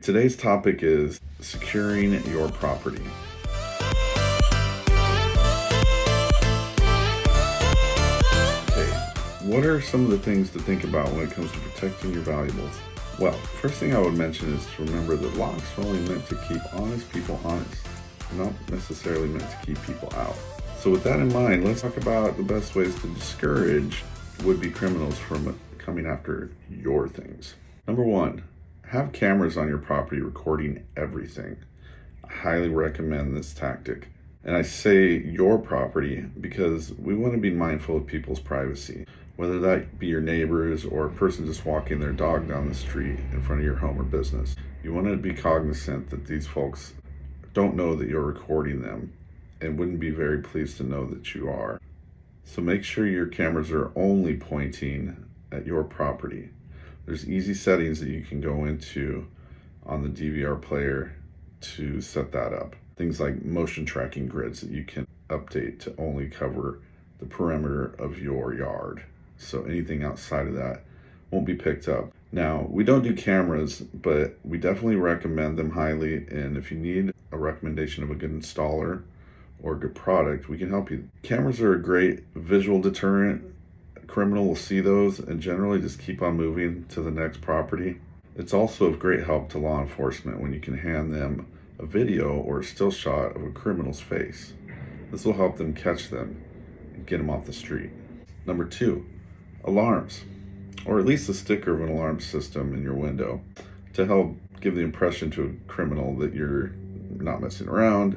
Today's topic is securing your property. Okay, what are some of the things to think about when it comes to protecting your valuables? Well, first thing I would mention is to remember that locks are only meant to keep honest people honest, not necessarily meant to keep people out. So with that in mind, let's talk about the best ways to discourage would-be criminals from coming after your things. Number one, have cameras on your property recording everything. I highly recommend this tactic. And I say your property because we want to be mindful of people's privacy, whether that be your neighbors or a person just walking their dog down the street in front of your home or business. You want to be cognizant that these folks don't know that you're recording them and wouldn't be very pleased to know that you are. So make sure your cameras are only pointing at your property. There's easy settings that you can go into on the DVR player to set that up. Things like motion tracking grids that you can update to only cover the perimeter of your yard. So anything outside of that won't be picked up. Now, we don't do cameras, but we definitely recommend them highly. And if you need a recommendation of a good installer or a good product, we can help you. Cameras are a great visual deterrent. A criminal will see those and generally just keep on moving to the next property. It's also of great help to law enforcement when you can hand them a video or a still shot of a criminal's face. This will help them catch them and get them off the street. Number two, alarms, or at least a sticker of an alarm system in your window to help give the impression to a criminal that you're not messing around,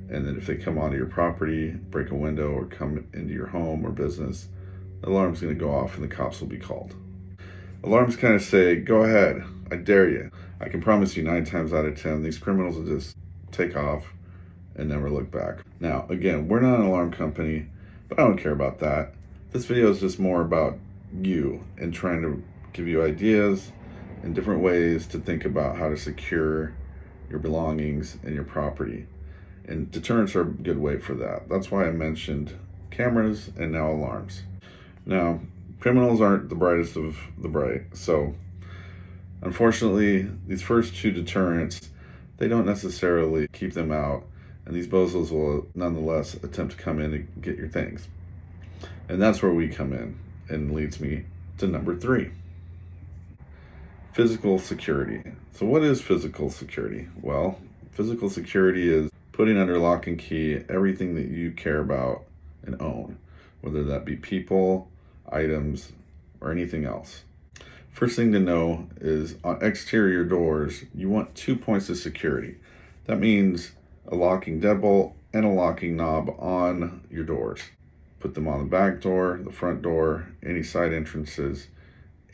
and that if they come onto your property, break a window, or come into your home or business, the alarm's going to go off and the cops will be called. Alarms kind of say, go ahead, I dare you. I can promise you 9 times out of 10, these criminals will just take off and never look back. Now, again, we're not an alarm company, but I don't care about that. This video is just more about you and trying to give you ideas and different ways to think about how to secure your belongings and your property. And deterrents are a good way for that. That's why I mentioned cameras and now alarms. Now, criminals aren't the brightest of the bright. So, unfortunately, these first two deterrents, they don't necessarily keep them out. And these bozos will nonetheless attempt to come in and get your things. And that's where we come in, and leads me to number 3. Physical security. So what is physical security? Well, physical security is putting under lock and key everything that you care about and own, whether that be people, items, or anything else. First thing to know is on exterior doors, you want 2 points of security. That means a locking deadbolt and a locking knob on your doors. Put them on the back door, the front door, any side entrances,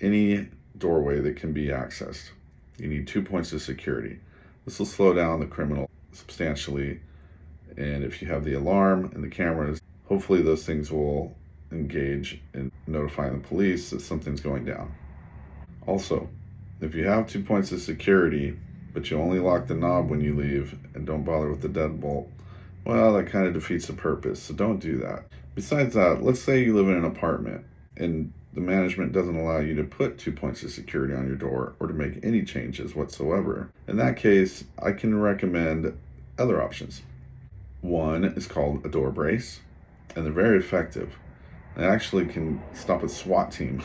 any doorway that can be accessed. You need 2 points of security. This will slow down the criminal substantially, and if you have the alarm and the cameras, hopefully those things will engage in notifying the police that something's going down. Also, if you have 2 points of security, but you only lock the knob when you leave and don't bother with the deadbolt, well, that kind of defeats the purpose, so don't do that. Besides that, let's say you live in an apartment and the management doesn't allow you to put 2 points of security on your door or to make any changes whatsoever. In that case, I can recommend other options. One is called a door brace, and they're very effective. They actually can stop a SWAT team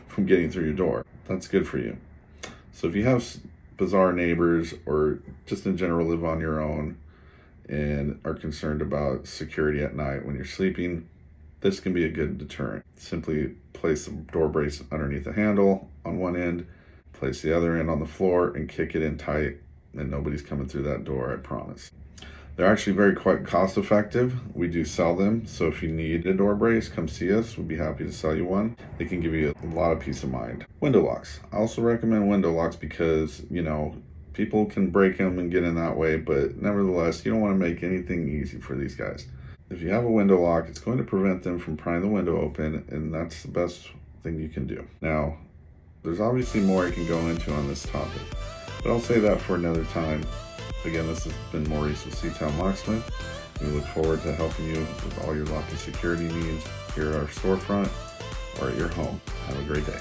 from getting through your door. That's good for you. So if you have bizarre neighbors or just in general live on your own and are concerned about security at night when you're sleeping, this can be a good deterrent. Simply place the door brace underneath the handle on one end, place the other end on the floor, and kick it in tight, and nobody's coming through that door, I promise. They're actually very quite cost effective. We do sell them, so if you need a door brace, come see us. We'd be happy to sell you one. They can give you a lot of peace of mind. Window locks. I also recommend window locks because, people can break them and get in that way, but nevertheless, you don't want to make anything easy for these guys. If you have a window lock, it's going to prevent them from prying the window open, and that's the best thing you can do. Now, there's obviously more I can go into on this topic, but I'll say that for another time. Again, this has been Maurice with Seatown Locksmith. We look forward to helping you with all your lock and security needs here at our storefront or at your home. Have a great day.